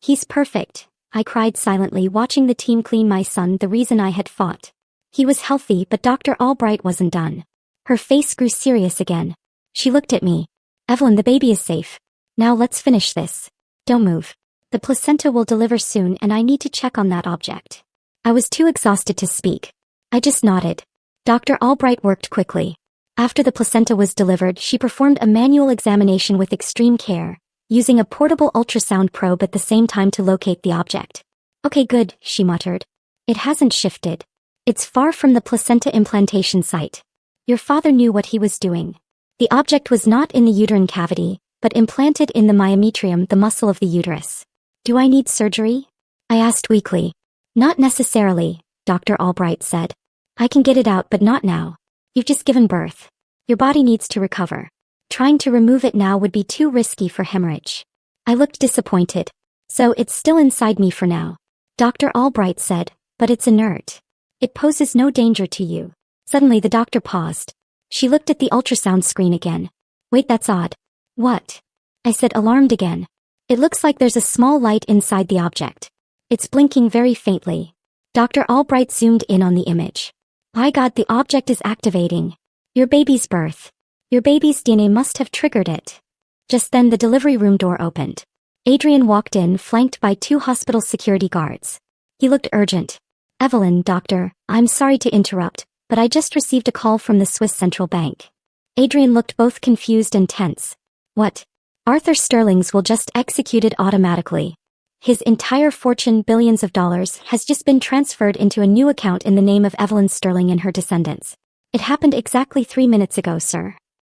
He's perfect, I cried silently, watching the team clean my son, the reason I had fought. He was healthy, but Dr. Albright wasn't done. Her face grew serious again. She looked at me. Evelyn, the baby is safe. Now let's finish this. Don't move. The placenta will deliver soon and I need to check on that object. I was too exhausted to speak. I just nodded. Dr. Albright worked quickly. After the placenta was delivered, she performed a manual examination with extreme care, using a portable ultrasound probe at the same time to locate the object. Okay, good, she muttered. It hasn't shifted. It's far from the placenta implantation site. Your father knew what he was doing. The object was not in the uterine cavity, but implanted in the myometrium, the muscle of the uterus. Do I need surgery? I asked weakly. Not necessarily, Dr. Albright said. I can get it out, but not now. You've just given birth. Your body needs to recover. Trying to remove it now would be too risky for hemorrhage. I looked disappointed. So it's still inside me for now. Dr. Albright said, but it's inert. It poses no danger to you. Suddenly the doctor paused. She looked at the ultrasound screen again. Wait, that's odd. What? I said, alarmed again. It looks like there's a small light inside the object. It's blinking very faintly. Dr. Albright zoomed in on the image. By God, the object is activating. Your baby's birth. Your baby's DNA must have triggered it. Just then the delivery room door opened. Adrian walked in, flanked by 2 hospital security guards. He looked urgent. Evelyn, doctor, I'm sorry to interrupt, but I just received a call from the Swiss Central Bank. Adrian looked both confused and tense. What? Arthur Sterling's will just executed automatically. His entire fortune, billions of dollars, has just been transferred into a new account in the name of Evelyn Sterling and her descendants. It happened exactly 3 minutes ago, sir.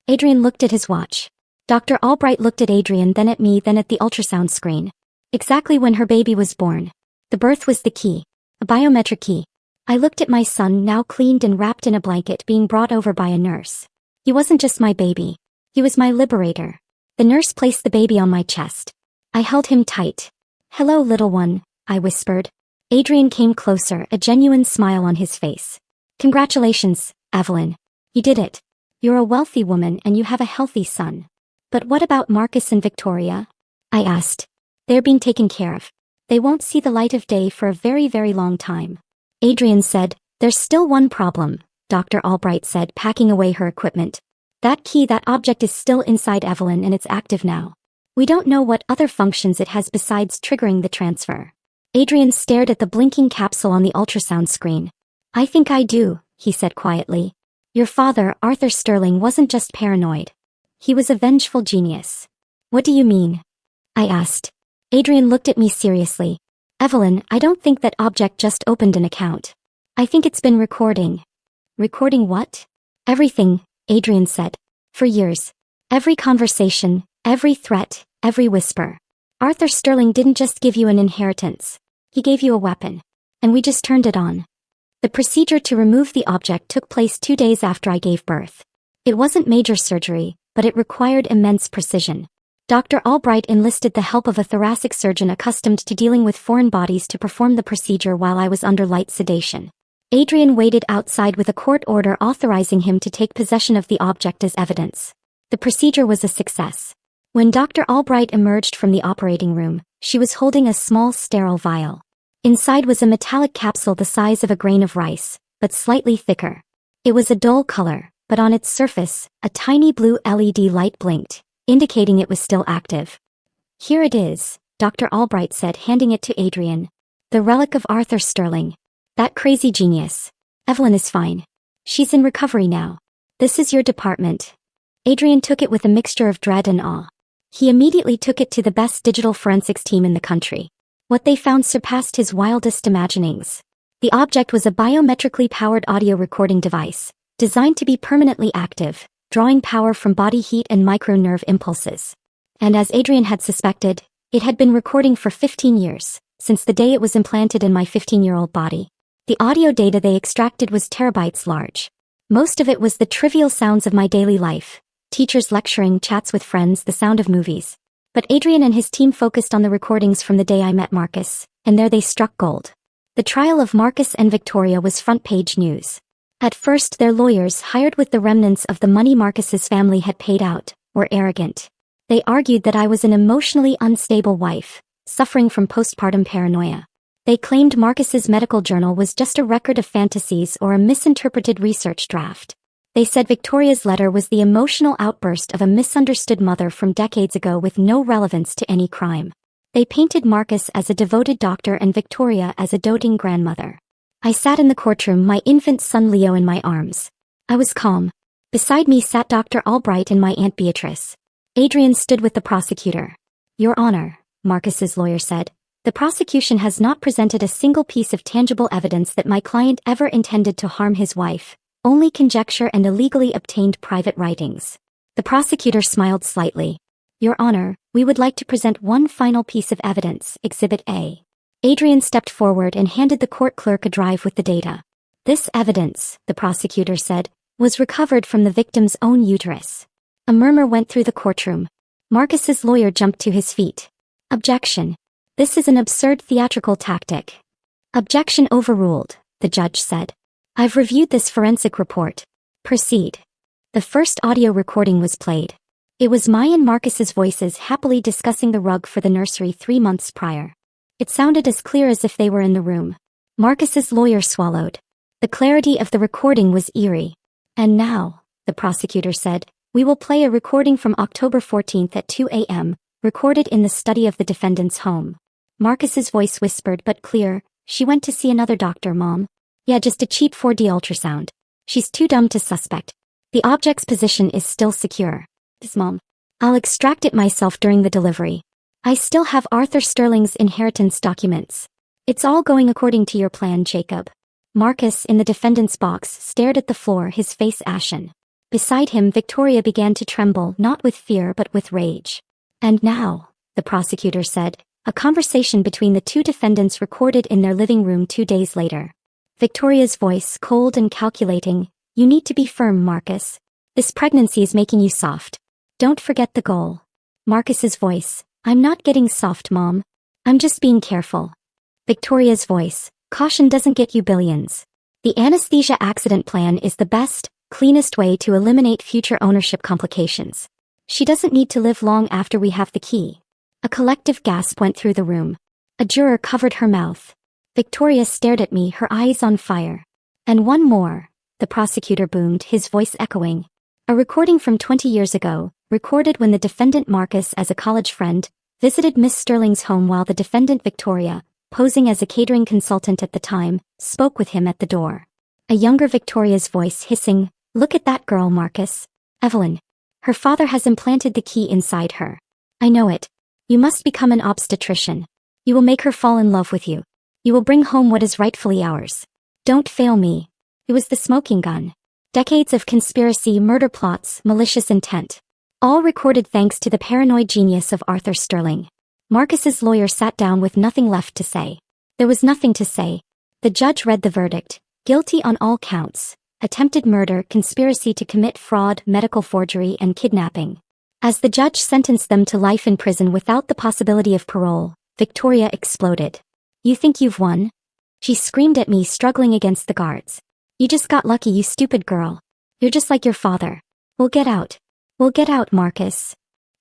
Adrian looked at his watch. Dr. Albright looked at Adrian, then at me, then at the ultrasound screen. Exactly when her baby was born. The birth was the key. A biometric key. I looked at my son, now cleaned and wrapped in a blanket, being brought over by a nurse. He wasn't just my baby. He was my liberator. The nurse placed the baby on my chest. I held him tight. Hello, little one, I whispered. Adrian came closer, a genuine smile on his face. Congratulations, Evelyn. You did it. You're a wealthy woman and you have a healthy son. But what about Marcus and Victoria? I asked. They're being taken care of. They won't see the light of day for a very, very long time. Adrian said, there's still one problem, Dr. Albright said, packing away her equipment. That key, that object is still inside Evelyn and it's active now. We don't know what other functions it has besides triggering the transfer. Adrian stared at the blinking capsule on the ultrasound screen. I think I do, he said quietly. Your father, Arthur Sterling, wasn't just paranoid. He was a vengeful genius. What do you mean? I asked. Adrian looked at me seriously. Evelyn, I don't think that object just opened an account. I think it's been recording. Recording what? Everything, Adrian said. For years. Every conversation, every threat, every whisper. Arthur Sterling didn't just give you an inheritance. He gave you a weapon. And we just turned it on. The procedure to remove the object took place 2 days after I gave birth. It wasn't major surgery, but it required immense precision. Dr. Albright enlisted the help of a thoracic surgeon accustomed to dealing with foreign bodies to perform the procedure while I was under light sedation. Adrian waited outside with a court order authorizing him to take possession of the object as evidence. The procedure was a success. When Dr. Albright emerged from the operating room, she was holding a small sterile vial. Inside was a metallic capsule the size of a grain of rice, but slightly thicker. It was a dull color, but on its surface, a tiny blue LED light blinked, indicating it was still active. Here it is, Dr. Albright said, handing it to Adrian. The relic of Arthur Sterling. That crazy genius. Evelyn is fine. She's in recovery now. This is your department. Adrian took it with a mixture of dread and awe. He immediately took it to the best digital forensics team in the country. What they found surpassed his wildest imaginings. The object was a biometrically powered audio recording device, designed to be permanently active, drawing power from body heat and micro-nerve impulses. And as Adrian had suspected, it had been recording for 15 years, since the day it was implanted in my 15-year-old body. The audio data they extracted was terabytes large. Most of it was the trivial sounds of my daily life, teachers lecturing, chats with friends, the sound of movies. But Adrian and his team focused on the recordings from the day I met Marcus, and there they struck gold. The trial of Marcus and Victoria was front-page news. At first, their lawyers, hired with the remnants of the money Marcus's family had paid out, were arrogant. They argued that I was an emotionally unstable wife, suffering from postpartum paranoia. They claimed Marcus's medical journal was just a record of fantasies or a misinterpreted research draft. They said Victoria's letter was the emotional outburst of a misunderstood mother from decades ago with no relevance to any crime. They painted Marcus as a devoted doctor and Victoria as a doting grandmother. I sat in the courtroom, my infant son Leo in my arms. I was calm. Beside me sat Dr. Albright and my Aunt Beatrice. Adrian stood with the prosecutor. Your Honor, Marcus's lawyer said, the prosecution has not presented a single piece of tangible evidence that my client ever intended to harm his wife. Only conjecture and illegally obtained private writings. The prosecutor smiled slightly. Your Honor, we would like to present one final piece of evidence, Exhibit A. Adrian stepped forward and handed the court clerk a drive with the data. This evidence, the prosecutor said, was recovered from the victim's own uterus. A murmur went through the courtroom. Marcus's lawyer jumped to his feet. Objection. This is an absurd theatrical tactic. Objection overruled, the judge said. I've reviewed this forensic report. Proceed. The first audio recording was played. It was my and Marcus's voices happily discussing the rug for the nursery 3 months prior. It sounded as clear as if they were in the room. Marcus's lawyer swallowed. The clarity of the recording was eerie. And now, the prosecutor said, we will play a recording from October 14th at 2 a.m., recorded in the study of the defendant's home. Marcus's voice whispered but clear, she went to see another doctor, Mom. Yeah, just a cheap 4D ultrasound. She's too dumb to suspect. The object's position is still secure. This, Mom. I'll extract it myself during the delivery. I still have Arthur Sterling's inheritance documents. It's all going according to your plan, Jacob. Marcus, in the defendant's box, stared at the floor, his face ashen. Beside him, Victoria began to tremble, not with fear but with rage. And now, the prosecutor said, a conversation between the two defendants recorded in their living room 2 days later. Victoria's voice, cold and calculating, you need to be firm, Marcus. This pregnancy is making you soft. Don't forget the goal. Marcus's voice, I'm not getting soft, Mom. I'm just being careful. Victoria's voice, caution doesn't get you billions. The anesthesia accident plan is the best, cleanest way to eliminate future ownership complications. She doesn't need to live long after we have the key. A collective gasp went through the room. A juror covered her mouth. Victoria stared at me, her eyes on fire. And one more, the prosecutor boomed, his voice echoing. A recording from 20 years ago, recorded when the defendant Marcus, as a college friend, visited Miss Sterling's home while the defendant Victoria, posing as a catering consultant at the time, spoke with him at the door. A younger Victoria's voice hissing, look at that girl, Marcus. Evelyn. Her father has implanted the key inside her. I know it. You must become an obstetrician. You will make her fall in love with you. You will bring home what is rightfully ours. Don't fail me. It was the smoking gun. Decades of conspiracy, murder plots, malicious intent. All recorded thanks to the paranoid genius of Arthur Sterling. Marcus's lawyer sat down with nothing left to say. There was nothing to say. The judge read the verdict. Guilty on all counts. Attempted murder, conspiracy to commit fraud, medical forgery, and kidnapping. As the judge sentenced them to life in prison without the possibility of parole, Victoria exploded. You think you've won? She screamed at me, struggling against the guards. You just got lucky, you stupid girl. You're just like your father. We'll get out. We'll get out, Marcus.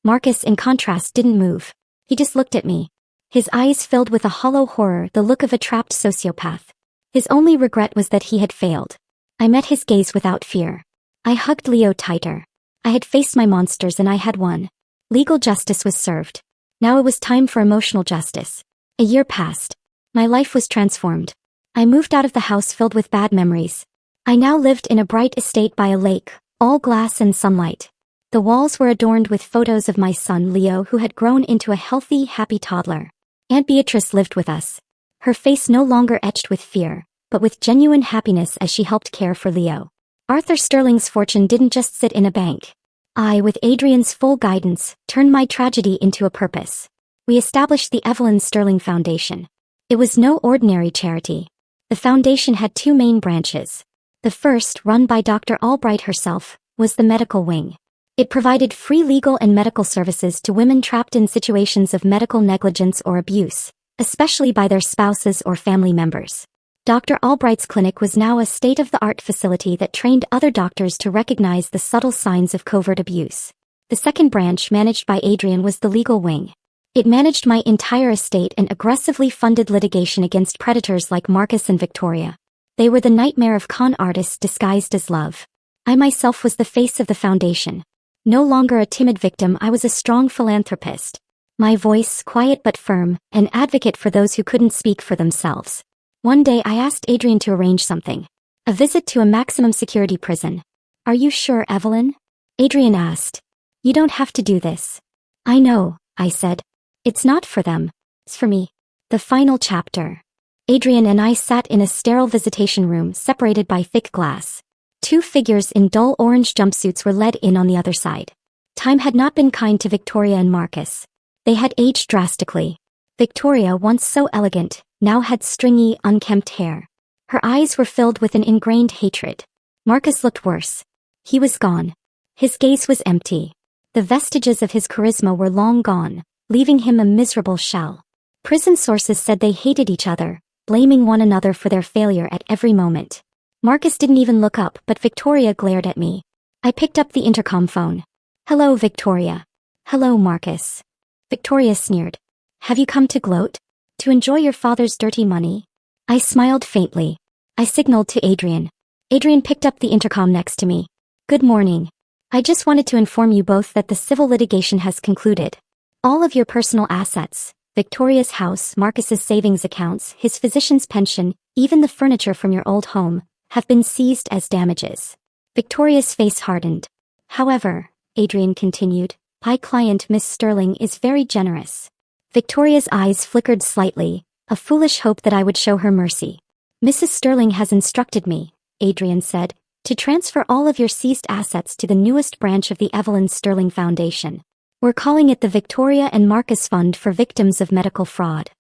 Marcus, in contrast, didn't move. He just looked at me. His eyes filled with a hollow horror, the look of a trapped sociopath. His only regret was that he had failed. I met his gaze without fear. I hugged Leo tighter. I had faced my monsters and I had won. Legal justice was served. Now it was time for emotional justice. A year passed. My life was transformed. I moved out of the house filled with bad memories. I now lived in a bright estate by a lake, all glass and sunlight. The walls were adorned with photos of my son Leo, who had grown into a healthy, happy toddler. Aunt Beatrice lived with us. Her face no longer etched with fear, but with genuine happiness as she helped care for Leo. Arthur Sterling's fortune didn't just sit in a bank. I, with Adrian's full guidance, turned my tragedy into a purpose. We established the Evelyn Sterling Foundation. It was no ordinary charity. The foundation had two main branches. The first, run by Dr. Albright herself, was the medical wing. It provided free legal and medical services to women trapped in situations of medical negligence or abuse, especially by their spouses or family members. Dr. Albright's clinic was now a state-of-the-art facility that trained other doctors to recognize the subtle signs of covert abuse. The second branch, managed by Adrian, was the legal wing. It managed my entire estate and aggressively funded litigation against predators like Marcus and Victoria. They were the nightmare of con artists disguised as love. I myself was the face of the foundation. No longer a timid victim, I was a strong philanthropist. My voice, quiet but firm, an advocate for those who couldn't speak for themselves. One day I asked Adrian to arrange something. A visit to a maximum security prison. Are you sure, Evelyn? Adrian asked. You don't have to do this. I know, I said. It's not for them. It's for me. The final chapter. Adrian and I sat in a sterile visitation room separated by thick glass. Two figures in dull orange jumpsuits were led in on the other side. Time had not been kind to Victoria and Marcus. They had aged drastically. Victoria, once so elegant, now had stringy, unkempt hair. Her eyes were filled with an ingrained hatred. Marcus looked worse. He was gone. His gaze was empty. The vestiges of his charisma were long gone, leaving him a miserable shell. Prison sources said they hated each other, blaming one another for their failure at every moment. Marcus didn't even look up, but Victoria glared at me. I picked up the intercom phone. Hello, Victoria. Hello, Marcus. Victoria sneered. Have you come to gloat? To enjoy your father's dirty money? I smiled faintly. I signaled to Adrian. Adrian picked up the intercom next to me. Good morning. I just wanted to inform you both that the civil litigation has concluded. All of your personal assets, Victoria's house, Marcus's savings accounts, his physician's pension, even the furniture from your old home, have been seized as damages. Victoria's face hardened. However, Adrian continued, my client, Miss Sterling, is very generous. Victoria's eyes flickered slightly, a foolish hope that I would show her mercy. Mrs. Sterling has instructed me, Adrian said, to transfer all of your seized assets to the newest branch of the Evelyn Sterling Foundation. We're calling it the Victoria and Marcus Fund for Victims of Medical Fraud.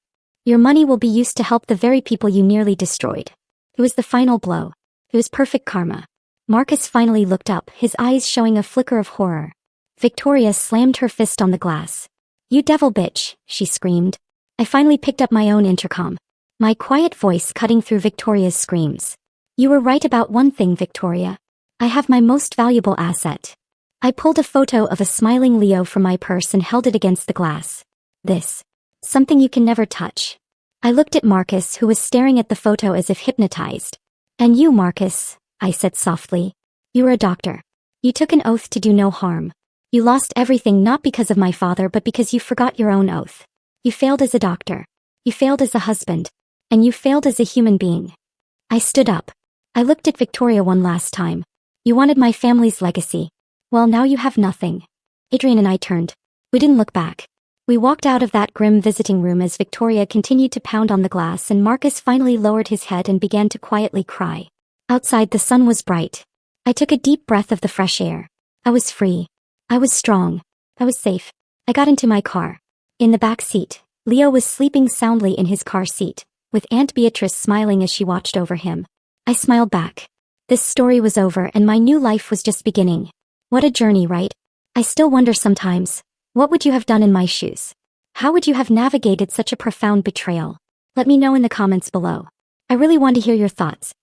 Your money will be used to help the very people you nearly destroyed. It was the final blow. It was perfect karma. Marcus finally looked up, his eyes showing a flicker of horror. Victoria slammed her fist on the glass. You devil bitch, she screamed. I finally picked up my own intercom. My quiet voice cutting through Victoria's screams. You were right about one thing, Victoria. I have my most valuable asset. I pulled a photo of a smiling Leo from my purse and held it against the glass. This. Something you can never touch. I looked at Marcus, who was staring at the photo as if hypnotized. And you, Marcus, I said softly. You were a doctor. You took an oath to do no harm. You lost everything not because of my father but because you forgot your own oath. You failed as a doctor. You failed as a husband. And you failed as a human being. I stood up. I looked at Victoria one last time. You wanted my family's legacy. Well, now you have nothing. Adrian and I turned. We didn't look back. We walked out of that grim visiting room as Victoria continued to pound on the glass and Marcus finally lowered his head and began to quietly cry. Outside the sun was bright. I took a deep breath of the fresh air. I was free. I was strong. I was safe. I got into my car. In the back seat, Leo was sleeping soundly in his car seat, with Aunt Beatrice smiling as she watched over him. I smiled back. This story was over and my new life was just beginning. What a journey, right? I still wonder sometimes, what would you have done in my shoes? How would you have navigated such a profound betrayal? Let me know in the comments below. I really want to hear your thoughts.